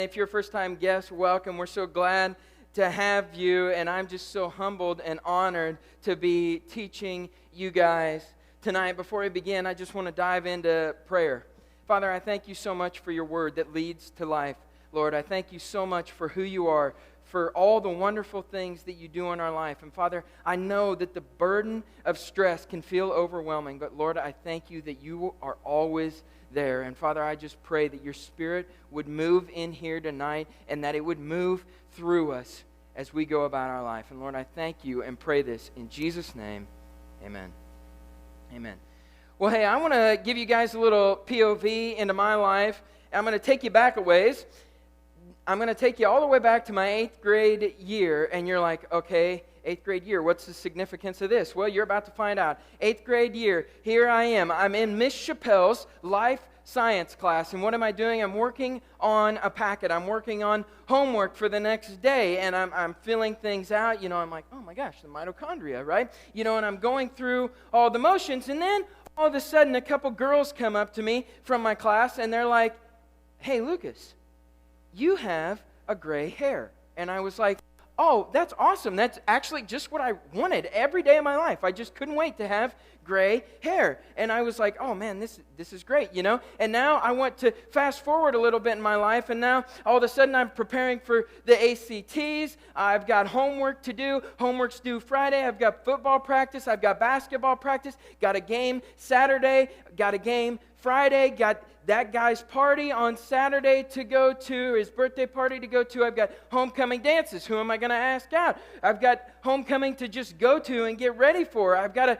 If you're a first-time guest, welcome. We're so glad to have you, and I'm just so humbled and honored to be teaching you guys tonight. Before we begin, I just want to dive into prayer. Father, I thank you so much for your word that leads to life. Lord, I thank you so much for who you are, for all the wonderful things that you do in our life. And Father, I know that the burden of stress can feel overwhelming, but Lord, I thank you that you are always there. And Father, I just pray that your Spirit would move in here tonight and that it would move through us as we go about our life. And Lord, I thank you and pray this in Jesus' name. Amen. Amen. Well, hey, I want to give you guys a little POV into my life. I'm going to take you back a ways. I'm going to take you all the way back to my 8th grade year, and you're like, okay, 8th grade year, what's the significance of this? Well, you're about to find out. 8th grade year, here I am. I'm in Miss Chappelle's life science class, and what am I doing? I'm working on a packet. I'm working on homework for the next day, and I'm filling things out. I'm like, oh my gosh, the mitochondria, right? And I'm going through all the motions, and then all of a sudden, a couple girls come up to me from my class, and they're like, hey, Lucas, you have a gray hair. And I was like, oh, that's awesome. That's actually just what I wanted every day of my life. I just couldn't wait to have gray hair. And I was like, oh man, this is great, And now I want to fast forward a little bit in my life, and now all of a sudden I'm preparing for the ACTs. I've got homework to do. Homework's due Friday. I've got football practice. I've got basketball practice. Got a game Saturday. Got a game Friday. Got that guy's party on Saturday to go to, his birthday party to go to. I've got homecoming dances. Who am I going to ask out? I've got homecoming to just go to and get ready for. I've got to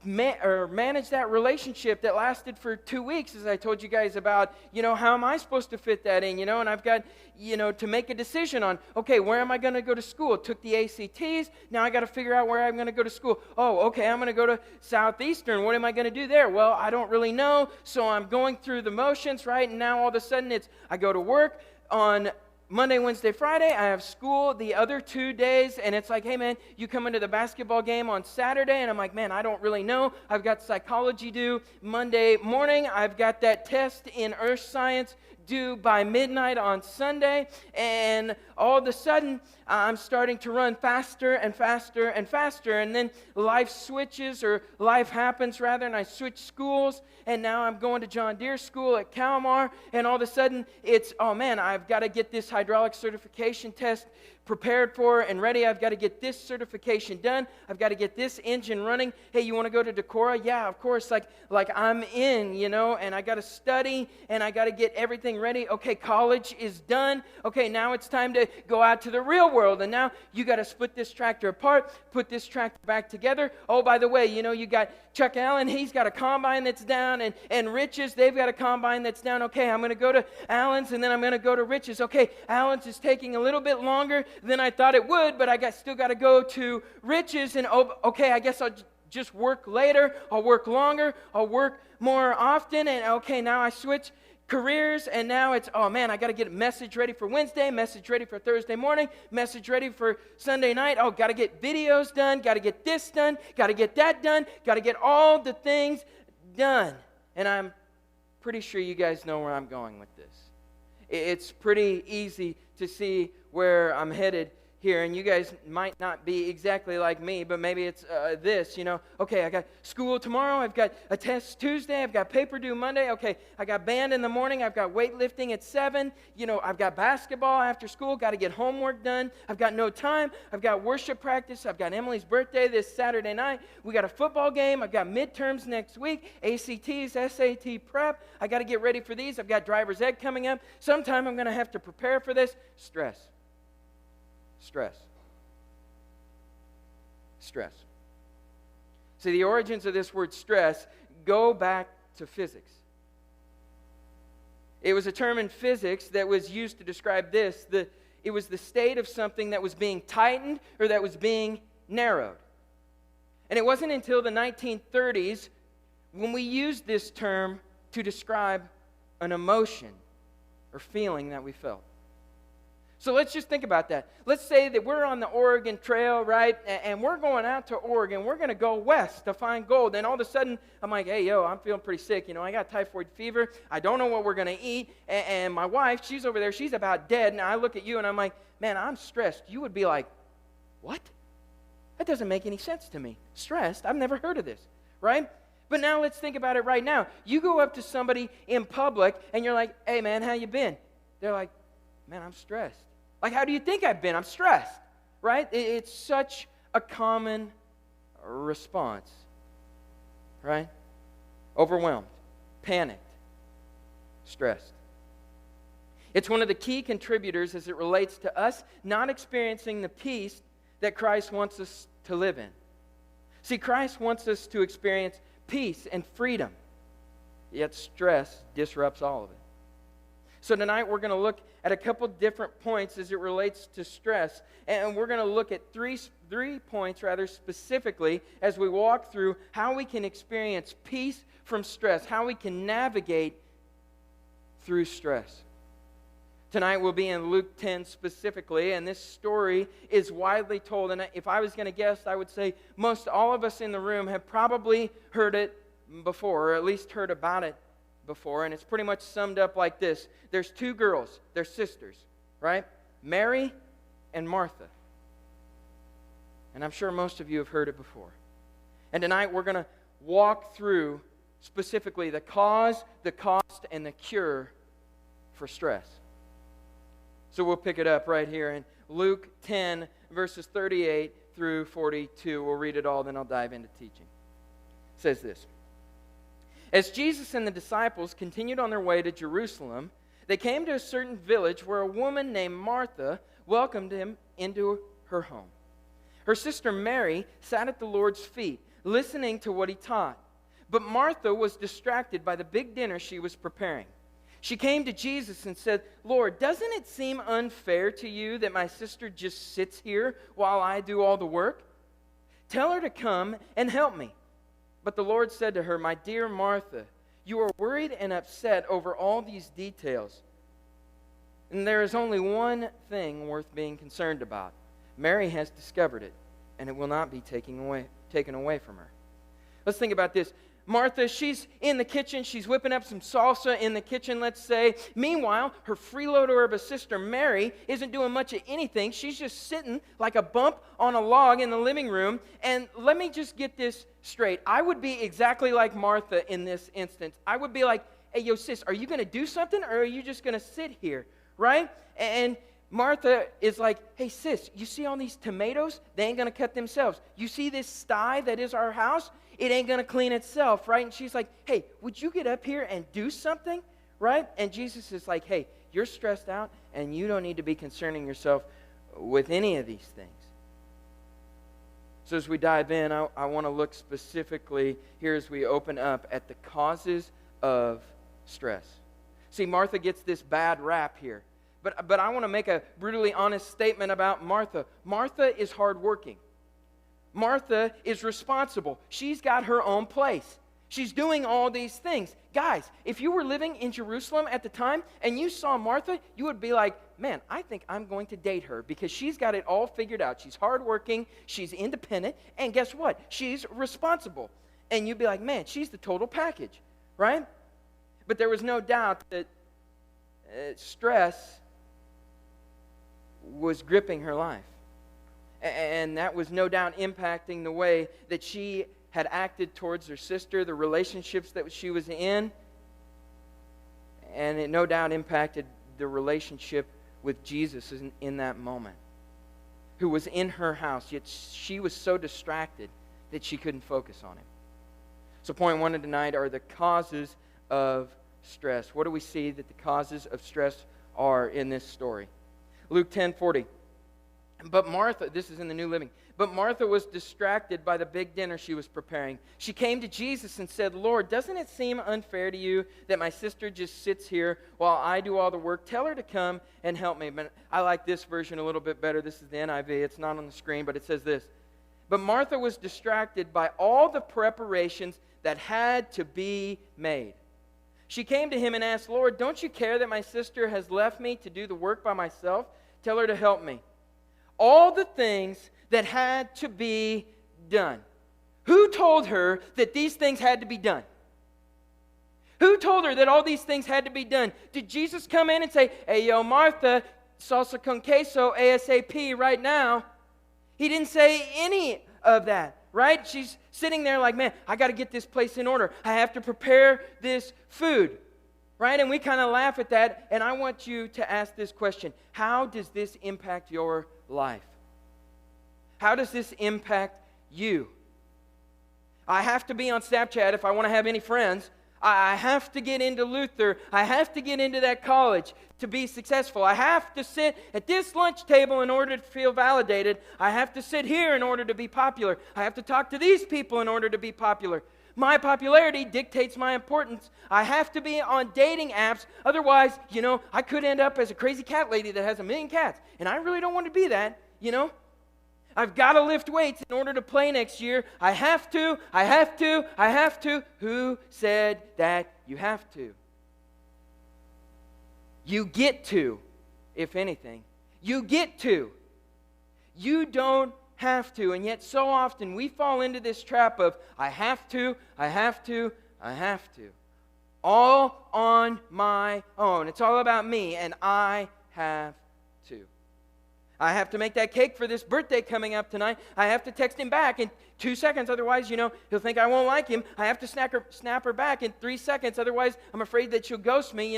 manage that relationship that lasted for 2 weeks, as I told you guys about, how am I supposed to fit that in, and I've got, to make a decision on, okay, where am I going to go to school? Took the ACTs, now I got to figure out where I'm going to go to school. Oh, okay, I'm going to go to Southeastern. What am I going to do there? Well, I don't really know, so I'm going through the motions, right? And now all of a sudden I go to work on Monday, Wednesday, Friday. I have school the other 2 days, and it's like, hey man, you come into the basketball game on Saturday, and I'm like, man, I don't really know. I've got psychology due Monday morning. I've got that test in earth science due by midnight on Sunday, and all of a sudden I'm starting to run faster and faster and faster, and then life switches, or life happens rather, and I switch schools, and now I'm going to John Deere School at Kalmar, and all of a sudden it's, oh man, I've got to get this hydraulic certification test prepared for and ready. I've got to get this certification done. I've got to get this engine running. Hey, you want to go to Decorah? Yeah, of course. Like I'm in, and I got to study, and I got to get everything ready. Okay, college is done. Okay, now it's time to go out to the real world, and now you got to split this tractor apart, put this tractor back together. Oh, by the way, you got Chuck Allen. He's got a combine that's down, and Rich's, they've got a combine that's down. Okay, I'm going to go to Allen's, and then I'm going to go to Rich's. Okay, Allen's is taking a little bit longer than I thought it would, but still got to go to Rich's, and okay, I guess I'll just work later. I'll work longer. I'll work more often, and okay, now I switch careers, and now it's, oh man, I got to get a message ready for Wednesday, message ready for Thursday morning, message ready for Sunday night. Oh, got to get videos done, got to get this done, got to get that done, got to get all the things done. And I'm pretty sure you guys know where I'm going with this. It's pretty easy to see where I'm headed here, and you guys might not be exactly like me, but maybe it's this, okay, I got school tomorrow, I've got a test Tuesday, I've got paper due Monday, okay, I got band in the morning, I've got weightlifting at 7, I've got basketball after school, got to get homework done, I've got no time, I've got worship practice, I've got Emily's birthday this Saturday night, we got a football game, I've got midterms next week, ACTs, SAT prep, I got to get ready for these, I've got driver's ed coming up, sometime I'm going to have to prepare for this. Stress. See, the origins of this word stress go back to physics. It was a term in physics that was used to describe this. It was the state of something that was being tightened or that was being narrowed. And it wasn't until the 1930s when we used this term to describe an emotion or feeling that we felt. So let's just think about that. Let's say that we're on the Oregon Trail, right? And we're going out to Oregon. We're going to go west to find gold. And all of a sudden, I'm like, hey, I'm feeling pretty sick. I got typhoid fever. I don't know what we're going to eat. And my wife, she's over there. She's about dead. And I look at you and I'm like, man, I'm stressed. You would be like, what? That doesn't make any sense to me. Stressed? I've never heard of this, right? But now let's think about it right now. You go up to somebody in public and you're like, hey, man, how you been? They're like, man, I'm stressed. Like, how do you think I've been? I'm stressed, right? It's such a common response, right? Overwhelmed, panicked, stressed. It's one of the key contributors as it relates to us not experiencing the peace that Christ wants us to live in. See, Christ wants us to experience peace and freedom, yet stress disrupts all of it. So tonight we're going to look at a couple different points as it relates to stress. And we're going to look at three points rather specifically as we walk through how we can experience peace from stress, how we can navigate through stress. Tonight we'll be in Luke 10 specifically, and this story is widely told. And if I was going to guess, I would say most all of us in the room have probably heard it before, or at least heard about it before, and it's pretty much summed up like this. There's two girls, they're sisters, right? Mary and Martha. And I'm sure most of you have heard it before. And tonight we're going to walk through specifically the cause, the cost, and the cure for stress. So we'll pick it up right here in Luke 10, verses 38 through 42. We'll read it all, then I'll dive into teaching. It says this. As Jesus and the disciples continued on their way to Jerusalem, they came to a certain village where a woman named Martha welcomed him into her home. Her sister Mary sat at the Lord's feet, listening to what he taught. But Martha was distracted by the big dinner she was preparing. She came to Jesus and said, Lord, doesn't it seem unfair to you that my sister just sits here while I do all the work? Tell her to come and help me. But the Lord said to her, my dear Martha, you are worried and upset over all these details. And there is only one thing worth being concerned about. Mary has discovered it, and it will not be taken away from her. Let's think about this. Martha, she's in the kitchen. She's whipping up some salsa in the kitchen, let's say. Meanwhile, her freeloader of a sister, Mary, isn't doing much of anything. She's just sitting like a bump on a log in the living room. And let me just get this straight. I would be exactly like Martha in this instance. I would be like, hey, yo, sis, are you going to do something or are you just going to sit here, right? And Martha is like, hey, sis, you see all these tomatoes? They ain't going to cut themselves. You see this sty that is our house? It ain't going to clean itself, right? And she's like, hey, would you get up here and do something, right? And Jesus is like, hey, you're stressed out, and you don't need to be concerning yourself with any of these things. So as we dive in, I want to look specifically here as we open up at the causes of stress. See, Martha gets this bad rap here. But I want to make a brutally honest statement about Martha. Martha is hardworking. Martha is responsible. She's got her own place. She's doing all these things. Guys, if you were living in Jerusalem at the time and you saw Martha, you would be like, man, I think I'm going to date her because she's got it all figured out. She's hardworking, she's independent, and guess what? She's responsible. And you'd be like, man, she's the total package, right? But there was no doubt that stress was gripping her life. And that was no doubt impacting the way that she had acted towards her sister, the relationships that she was in. And it no doubt impacted the relationship with Jesus in that moment, who was in her house, yet she was so distracted that she couldn't focus on him. So point one of tonight are the causes of stress. What do we see that the causes of stress are in this story? Luke 10:40. But Martha, this is in the New Living, but Martha was distracted by the big dinner she was preparing. She came to Jesus and said, Lord, doesn't it seem unfair to you that my sister just sits here while I do all the work? Tell her to come and help me. But I like this version a little bit better. This is the NIV. It's not on the screen, but it says this. But Martha was distracted by all the preparations that had to be made. She came to him and asked, Lord, don't you care that my sister has left me to do the work by myself? Tell her to help me. All the things that had to be done. Who told her that these things had to be done? Who told her that all these things had to be done? Did Jesus come in and say, hey, yo, Martha, salsa con queso ASAP right now? He didn't say any of that, right? She's sitting there like, man, I got to get this place in order. I have to prepare this food, right? And we kind of laugh at that, and I want you to ask this question. How does this impact your life? How does this impact you? I have to be on Snapchat if I want to have any friends. I have to get into Luther. I have to get into that college to be successful. I have to sit at this lunch table in order to feel validated. I have to sit here in order to be popular. I have to talk to these people in order to be popular. My popularity dictates my importance. I have to be on dating apps. Otherwise, I could end up as a crazy cat lady that has 1 million cats. And I really don't want to be that, I've got to lift weights in order to play next year. I have to. Who said that you have to? You get to, if anything. You get to. You don't have to. And yet so often we fall into this trap of, I have to. All on my own. It's all about me, and I have to. I have to make that cake for this birthday coming up tonight. I have to text him back in 2 seconds. Otherwise, he'll think I won't like him. I have to snap her back in 3 seconds. Otherwise, I'm afraid that she'll ghost me,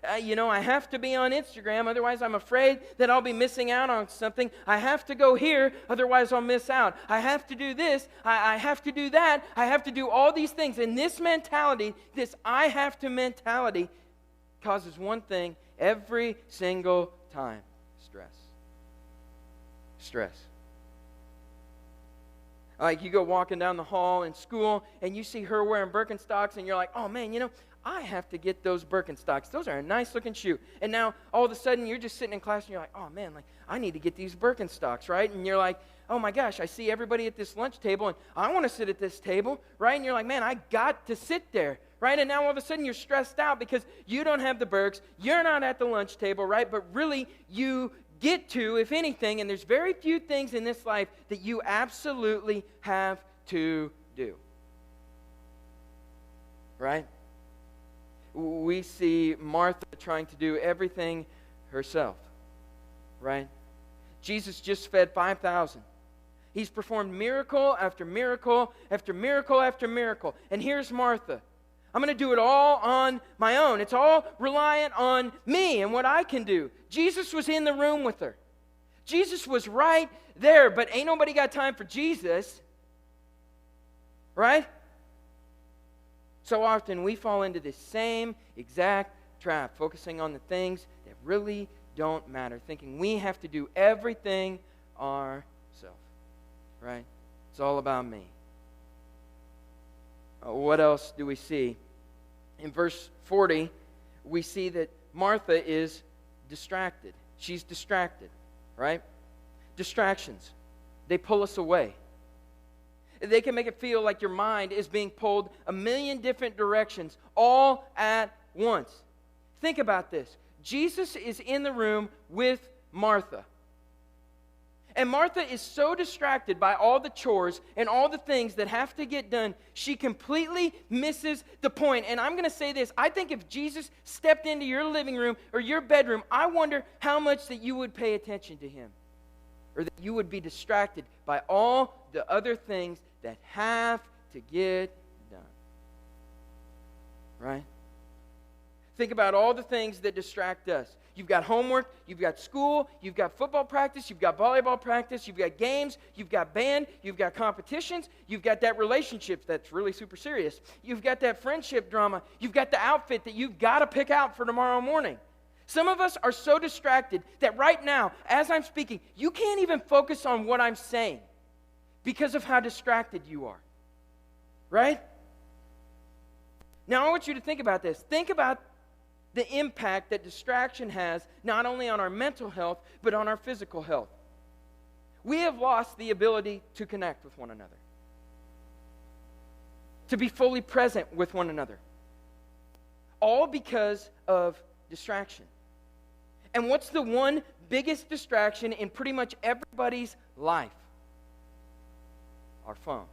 I have to be on Instagram. Otherwise, I'm afraid that I'll be missing out on something. I have to go here. Otherwise, I'll miss out. I have to do this. I have to do that. I have to do all these things. And this mentality, this I have to mentality, causes one thing every single time: stress. Like you go walking down the hall in school and you see her wearing Birkenstocks and you're like, oh man, I have to get those Birkenstocks. Those are a nice looking shoe. And now all of a sudden you're just sitting in class and you're like, oh man, I need to get these Birkenstocks, right? And you're like, oh my gosh, I see everybody at this lunch table and I want to sit at this table, right? And you're like, man, I got to sit there, right? And now all of a sudden you're stressed out because you don't have the Birks, you're not at the lunch table, right? But really you get to, if anything, and there's very few things in this life that you absolutely have to do. Right? We see Martha trying to do everything herself. Right? Jesus just fed 5,000. He's performed miracle after miracle after miracle after miracle. And here's Martha. I'm going to do it all on my own. It's all reliant on me and what I can do. Jesus was in the room with her. Jesus was right there, but ain't nobody got time for Jesus. Right? So often we fall into this same exact trap, focusing on the things that really don't matter, thinking we have to do everything ourselves. Right? It's all about me. What else do we see? In verse 40, we see that Martha is distracted. She's distracted, right? Distractions, they pull us away. They can make it feel like your mind is being pulled a million different directions all at once. Think about this. Jesus is in the room with Martha. And Martha is so distracted by all the chores and all the things that have to get done, she completely misses the point. And I'm going to say this. I think if Jesus stepped into your living room or your bedroom, I wonder how much that you would pay attention to him, or that you would be distracted by all the other things that have to get done. Right? Think about all the things that distract us. You've got homework, you've got school, you've got football practice, you've got volleyball practice, you've got games, you've got band, you've got competitions, you've got that relationship that's really super serious. You've got that friendship drama. You've got the outfit that you've got to pick out for tomorrow morning. Some of us are so distracted that right now, as I'm speaking, you can't even focus on what I'm saying because of how distracted you are. Right? Now I want you to think about this. Think about the impact that distraction has not only on our mental health, but on our physical health. We have lost the ability to connect with one another, to be fully present with one another. all because of distraction. And what's the one biggest distraction in pretty much everybody's life? Our phone.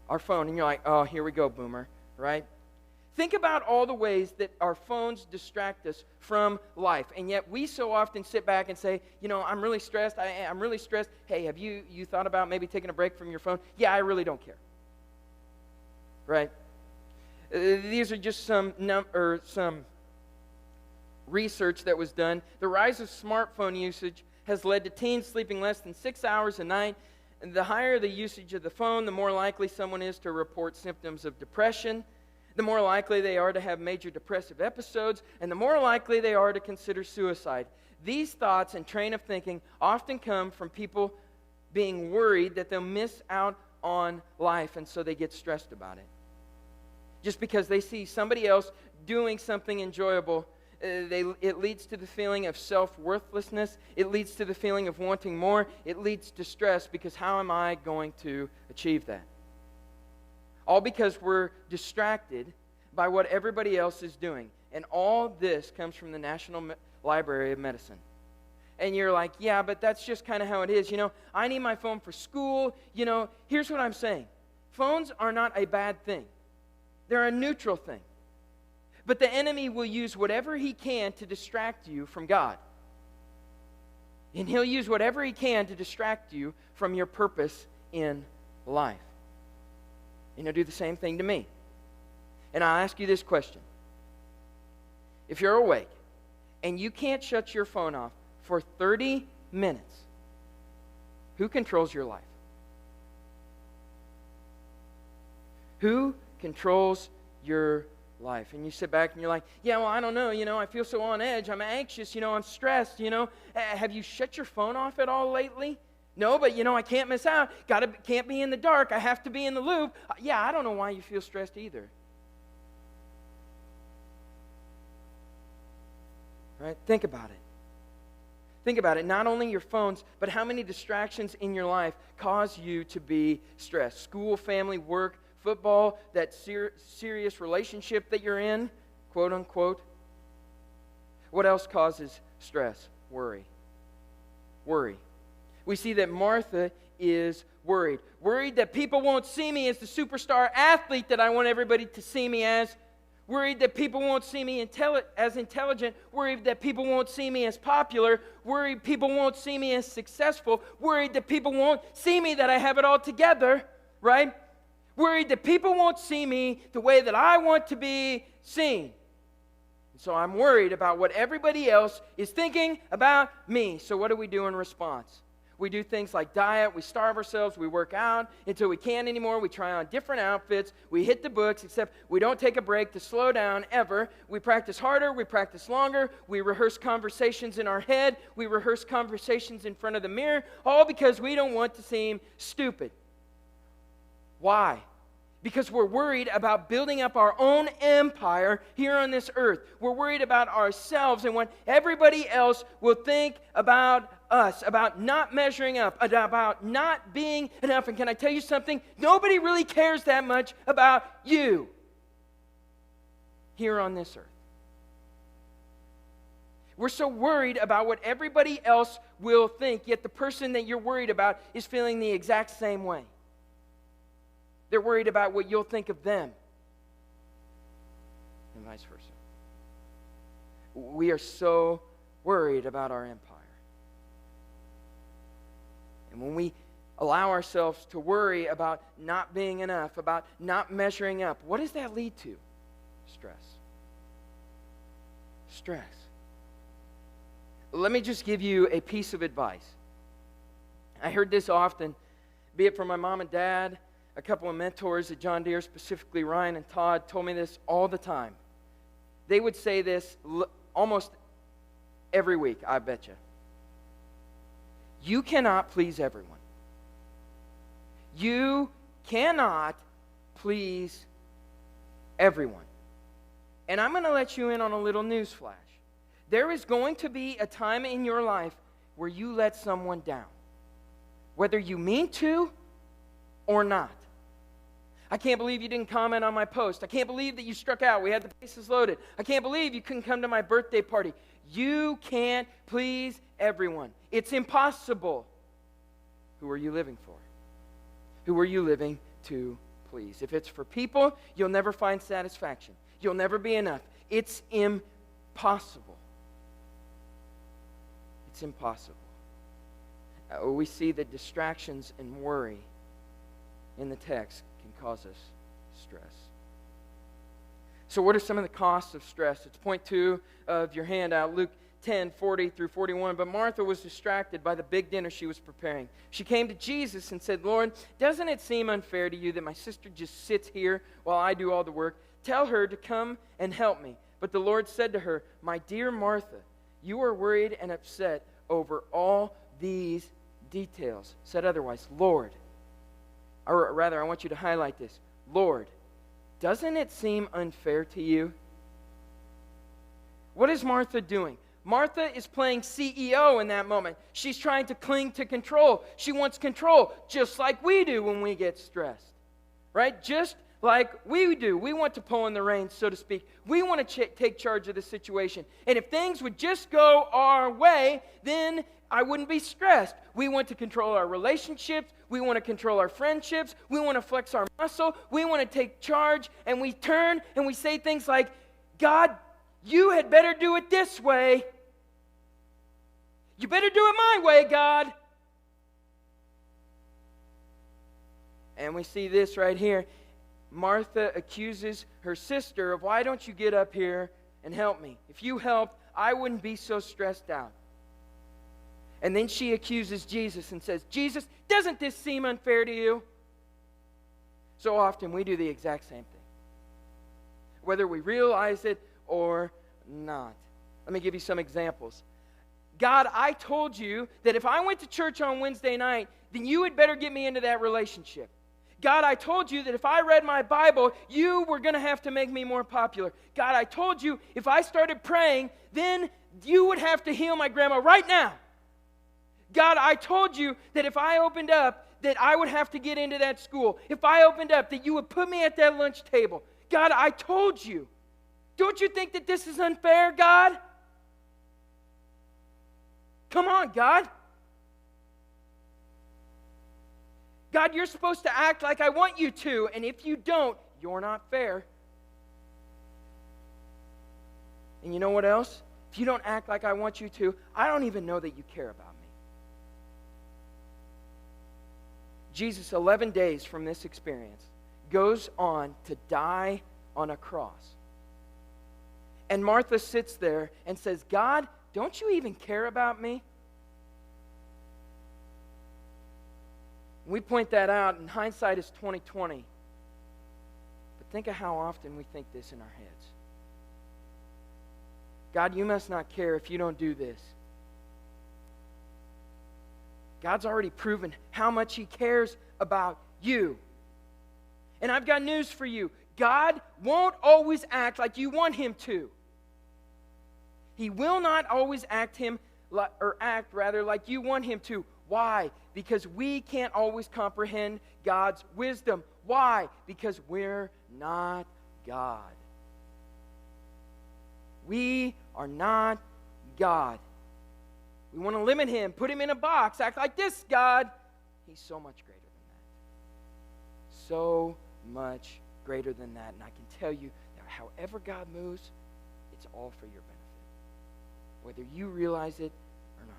Our phone. And you're like, oh, here we go, boomer, right? Think about all the ways that our phones distract us from life. And yet we so often sit back and say, I'm really stressed. I'm really stressed. Hey, have you thought about maybe taking a break from your phone? Yeah, I really don't care. Right? These are just some research that was done. The rise of smartphone usage has led to teens sleeping less than 6 hours a night. And the higher the usage of the phone, the more likely someone is to report symptoms of depression, the more likely they are to have major depressive episodes, and the more likely they are to consider suicide. These thoughts and train of thinking often come from people being worried that they'll miss out on life, and so they get stressed about it. Just because they see somebody else doing something enjoyable, it leads to the feeling of self-worthlessness. It leads to the feeling of wanting more. It leads to stress because how am I going to achieve that? All because we're distracted by what everybody else is doing. And all this comes from the National Library of Medicine. And you're like, yeah, but that's just kind of how it is. I need my phone for school. Here's what I'm saying. Phones are not a bad thing. They're a neutral thing. But the enemy will use whatever he can to distract you from God. And he'll use whatever he can to distract you from your purpose in life. And he'll do the same thing to me. And I'll ask you this question. If you're awake and you can't shut your phone off for 30 minutes, who controls your life? Who controls your life? And you sit back and you're like, yeah, well, I don't know, I feel so on edge, I'm anxious, I'm stressed, have you shut your phone off at all lately? No, but I can't miss out, can't be in the dark, I have to be in the loop. Yeah, I don't know why you feel stressed either. Right? Think about it. Think about it. Not only your phones, but how many distractions in your life cause you to be stressed? School, family, work, football, that serious relationship that you're in, quote unquote. What else causes stress? Worry. Worry. We see that Martha is worried. Worried that people won't see me as the superstar athlete that I want everybody to see me as. Worried that people won't see me as intelligent. Worried that people won't see me as popular. Worried people won't see me as successful. Worried that people won't see me that I have it all together, right? Worried that people won't see me the way that I want to be seen. And so I'm worried about what everybody else is thinking about me. So what do we do in response? We do things like diet, we starve ourselves, we work out until we can't anymore, we try on different outfits, we hit the books, except we don't take a break to slow down ever. We practice harder, we practice longer, we rehearse conversations in our head, we rehearse conversations in front of the mirror, all because we don't want to seem stupid. Why? Because we're worried about building up our own empire here on this earth. We're worried about ourselves and what everybody else will think about us, about not measuring up, about not being enough. And can I tell you something? Nobody really cares that much about you here on this earth. We're so worried about what everybody else will think, yet the person that you're worried about is feeling the exact same way. They're worried about what you'll think of them, and vice versa. We are so worried about our empire. And when we allow ourselves to worry about not being enough, about not measuring up, what does that lead to? Stress. Stress. Let me just give you a piece of advice. I heard this often, be it from my mom and dad, a couple of mentors at John Deere, specifically Ryan and Todd, told me this all the time. They would say this almost every week, I bet you. You cannot please everyone. You cannot please everyone. And I'm going to let you in on a little news flash. There is going to be a time in your life where you let someone down, whether you mean to or not. I can't believe you didn't comment on my post. I can't believe that you struck out. We had the bases loaded. I can't believe you couldn't come to my birthday party. You can't please everyone. It's impossible. Who are you living for? Who are you living to please? If it's for people, you'll never find satisfaction. You'll never be enough. It's impossible. It's impossible. We see that distractions and worry in the text can cause us stress. So what are some of the costs of stress? It's point 2 of your handout, Luke 10:40 through 41. But Martha was distracted by the big dinner she was preparing. She came to Jesus and said, Lord, doesn't it seem unfair to you that my sister just sits here while I do all the work? Tell her to come and help me. But the Lord said to her, my dear Martha, you are worried and upset over all these details. Said otherwise, Lord, or rather, I want you to highlight this. Lord, doesn't it seem unfair to you? What is Martha doing? Martha is playing CEO in that moment. She's trying to cling to control. She wants control, just like we do when we get stressed. Right? Just like we do. We want to pull in the reins, so to speak. We want to take charge of the situation. And if things would just go our way, then I wouldn't be stressed. We want to control our relationships. We want to control our friendships. We want to flex our muscle. We want to take charge. And we turn and we say things like, God, you had better do it this way. You better do it my way, God. And we see this right here. Martha accuses her sister of, why don't you get up here and help me? If you helped, I wouldn't be so stressed out. And then she accuses Jesus and says, Jesus, doesn't this seem unfair to you? So often we do the exact same thing, whether we realize it or not. Let me give you some examples. God, I told you that if I went to church on Wednesday night, then you had better get me into that relationship. God, I told you that if I read my Bible, you were going to have to make me more popular. God, I told you if I started praying, then you would have to heal my grandma right now. God, I told you that if I opened up, that I would have to get into that school. If I opened up, that you would put me at that lunch table. God, I told you. Don't you think that this is unfair, God? Come on, God. God, you're supposed to act like I want you to, and if you don't, you're not fair. And you know what else? If you don't act like I want you to, I don't even know that you care about me. Jesus, 11 days from this experience, goes on to die on a cross. And Martha sits there and says, God, don't you even care about me? We point that out, and hindsight is 20/20. But think of how often we think this in our heads. God, you must not care if you don't do this. God's already proven how much He cares about you. And I've got news for you. God won't always act like you want Him to. He will not always act like you want Him to. Why? Because we can't always comprehend God's wisdom. Why? Because we're not God. We are not God. We want to limit Him, put Him in a box, act like this, God. He's so much greater than that. So much greater than that. And I can tell you that however God moves, it's all for your benefit, whether you realize it or not.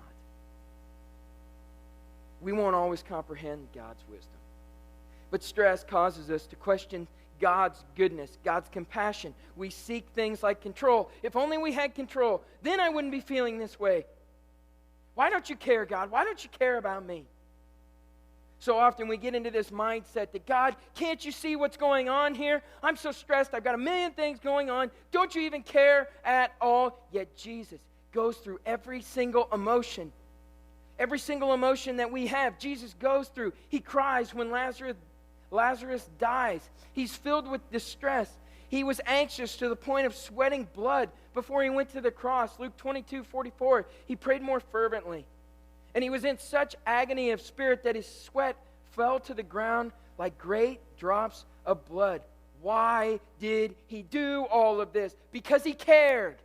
We won't always comprehend God's wisdom. But stress causes us to question God's goodness, God's compassion. We seek things like control. If only we had control, then I wouldn't be feeling this way. Why don't you care, God? Why don't you care about me? So often we get into this mindset that, God, can't you see what's going on here? I'm so stressed. I've got a million things going on. Don't you even care at all? Yet Jesus goes through every single emotion. Every single emotion that we have, Jesus goes through. He cries when Lazarus dies. He's filled with distress. He was anxious to the point of sweating blood before he went to the cross. Luke 22:44, he prayed more fervently. And he was in such agony of spirit that his sweat fell to the ground like great drops of blood. Why did he do all of this? Because he cared.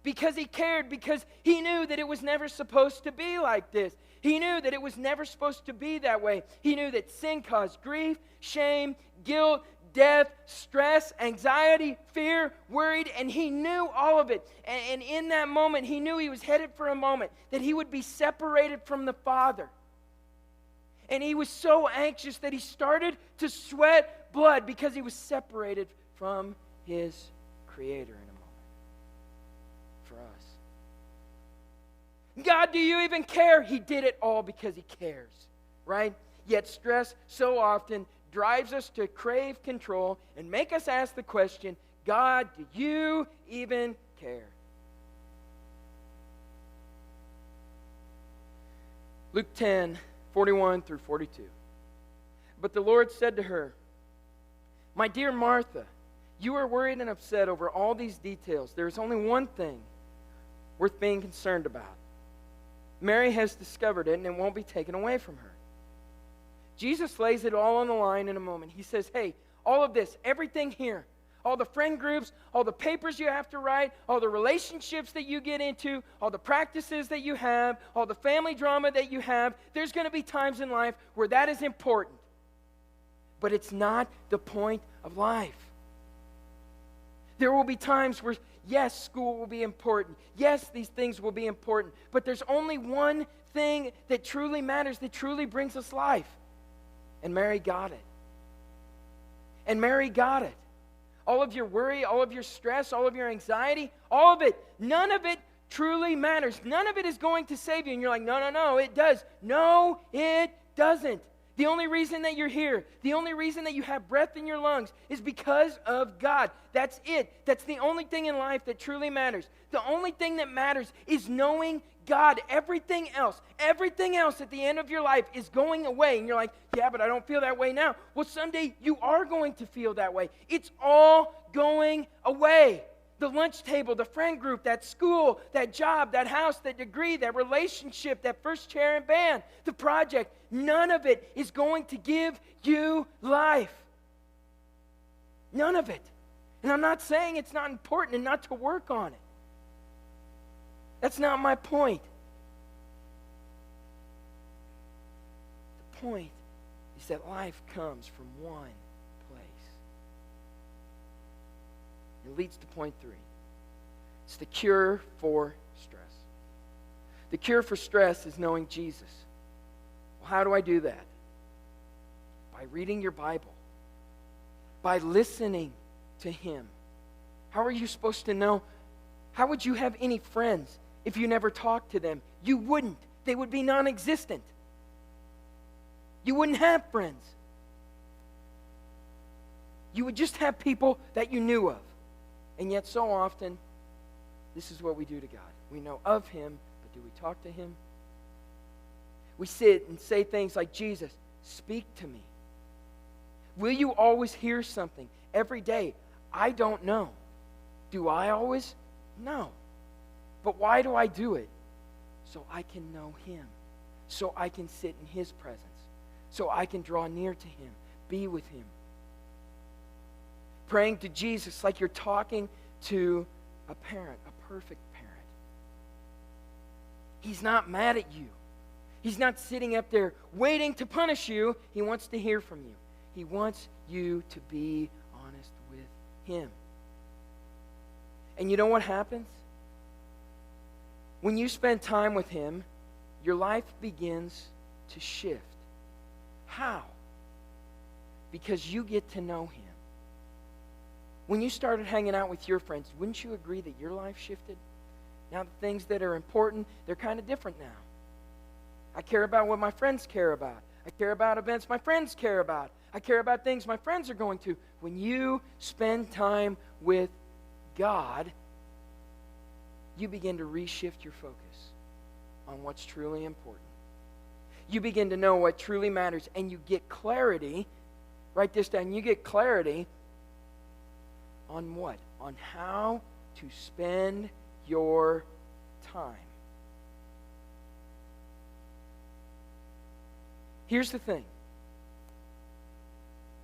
Because he cared, because he knew that it was never supposed to be like this. He knew that it was never supposed to be that way. He knew that sin caused grief, shame, guilt, death, stress, anxiety, fear, worried, and he knew all of it. And in that moment, he knew he was headed for a moment that he would be separated from the Father. And he was so anxious that he started to sweat blood because he was separated from his Creator in a moment. For us. God, do you even care? He did it all because he cares, right? Yet stress so often drives us to crave control and make us ask the question, God, do you even care? Luke 10, 41 through 42. But the Lord said to her, my dear Martha, you are worried and upset over all these details. There is only one thing worth being concerned about. Mary has discovered it, and it won't be taken away from her. Jesus lays it all on the line in a moment. He says, hey, all of this, everything here, all the friend groups, all the papers you have to write, all the relationships that you get into, all the practices that you have, all the family drama that you have, there's going to be times in life where that is important. But it's not the point of life. There will be times where, yes, school will be important. Yes, these things will be important. But there's only one thing that truly matters, that truly brings us life. And Mary got it. And Mary got it. All of your worry, all of your stress, all of your anxiety, all of it, none of it truly matters. None of it is going to save you. And you're like, no, it does. No, it doesn't. The only reason that you're here, the only reason that you have breath in your lungs is because of God. That's it. That's the only thing in life that truly matters. The only thing that matters is knowing God. Everything else at the end of your life is going away. And you're like, yeah, but I don't feel that way now. Well, someday you are going to feel that way. It's all going away. The lunch table, the friend group, that school, that job, that house, that degree, that relationship, that first chair in band, the project, none of it is going to give you life. None of it. And I'm not saying it's not important and not to work on it. That's not my point. The point is that life comes from one place. It leads to point 3. It's the cure for stress. The cure for stress is knowing Jesus. Well, how do I do that? By reading your Bible. By listening to Him. How are you supposed to know? How would you have any friends if you never talked to them? You wouldn't. They would be non-existent. You wouldn't have friends. You would just have people that you knew of. And yet so often, this is what we do to God. We know of Him, but do we talk to Him? We sit and say things like, Jesus, speak to me. Will you always hear something every day? I don't know. Do I always? No. But why do I do it? So I can know Him. So I can sit in His presence. So I can draw near to Him. Be with Him. Praying to Jesus like you're talking to a parent, a perfect parent. He's not mad at you. He's not sitting up there waiting to punish you. He wants to hear from you. He wants you to be honest with Him. And you know what happens? When you spend time with Him, your life begins to shift. How? Because you get to know Him. When you started hanging out with your friends, wouldn't you agree that your life shifted? Now the things that are important, they're kind of different now. I care about what my friends care about. I care about events my friends care about. I care about things my friends are going to. When you spend time with God, you begin to reshift your focus on what's truly important. You begin to know what truly matters, and you get clarity. Write this down. You get clarity on what? On how to spend your time. Here's the thing.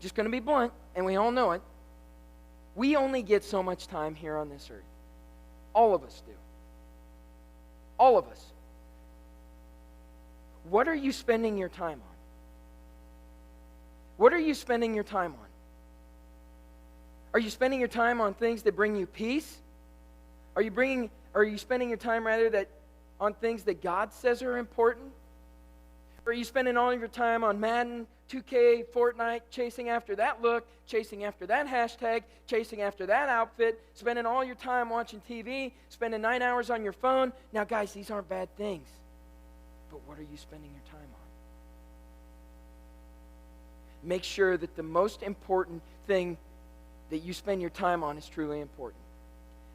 just going to be blunt, and we all know it. We only get so much time here on this earth. All of us do. All of us. What are you spending your time on? What are you spending your time on? Are you spending your time on things that bring you peace? Are you spending your time rather on things that God says are important? Or are you spending all of your time on Madden, 2K, Fortnite, chasing after that look, chasing after that hashtag, chasing after that outfit, spending all your time watching TV, spending 9 hours on your phone? Now, guys, these aren't bad things. But what are you spending your time on? Make sure that the most important thing that you spend your time on is truly important.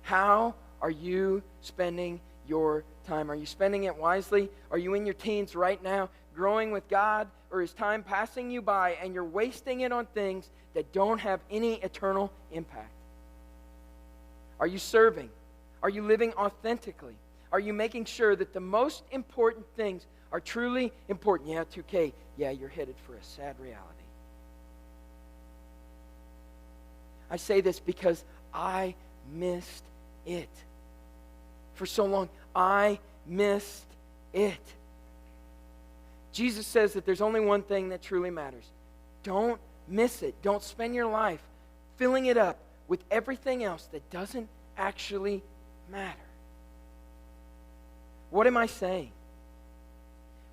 How are you spending your time? Are you spending it wisely? Are you in your teens right now, growing with God? Or is time passing you by and you're wasting it on things that don't have any eternal impact? Are you serving? Are you living authentically? Are you making sure that the most important things are truly important? Yeah, 2K, yeah, you're headed for a sad reality. I say this because I missed it. For so long, I missed it. Jesus says that there's only one thing that truly matters. Don't miss it. Don't spend your life filling it up with everything else that doesn't actually matter. What am I saying?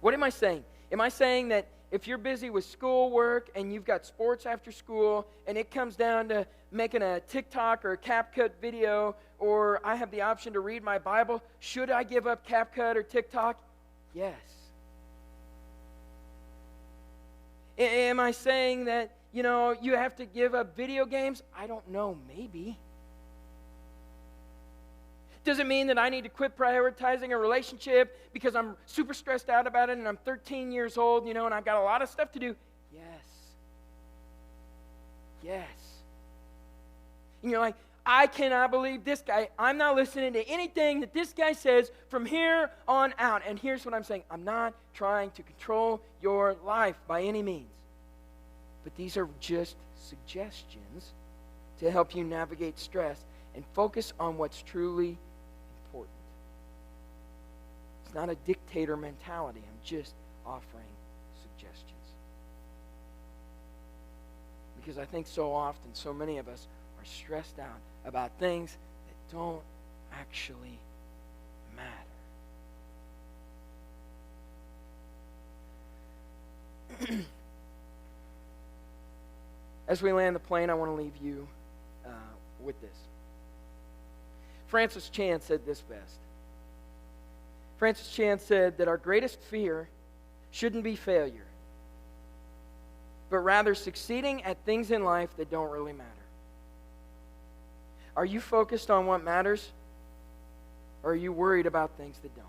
What am I saying? Am I saying that if you're busy with schoolwork and you've got sports after school and it comes down to making a TikTok or a CapCut video, or I have the option to read my Bible, should I give up CapCut or TikTok? Yes. Am I saying that, you have to give up video games? I don't know, maybe. Does it mean that I need to quit prioritizing a relationship because I'm super stressed out about it and I'm 13 years old, and I've got a lot of stuff to do? Yes. Yes. And you're like, I cannot believe this guy. I'm not listening to anything that this guy says from here on out. And here's what I'm saying. I'm not trying to control your life by any means. But these are just suggestions to help you navigate stress and focus on what's truly important. It's not a dictator mentality. I'm just offering suggestions. Because I think so often, so many of us are stressed out about things that don't actually matter. As we land the plane, I want to leave you with this. Francis Chan said this best. Francis Chan said that our greatest fear shouldn't be failure, but rather succeeding at things in life that don't really matter. Are you focused on what matters, or are you worried about things that don't?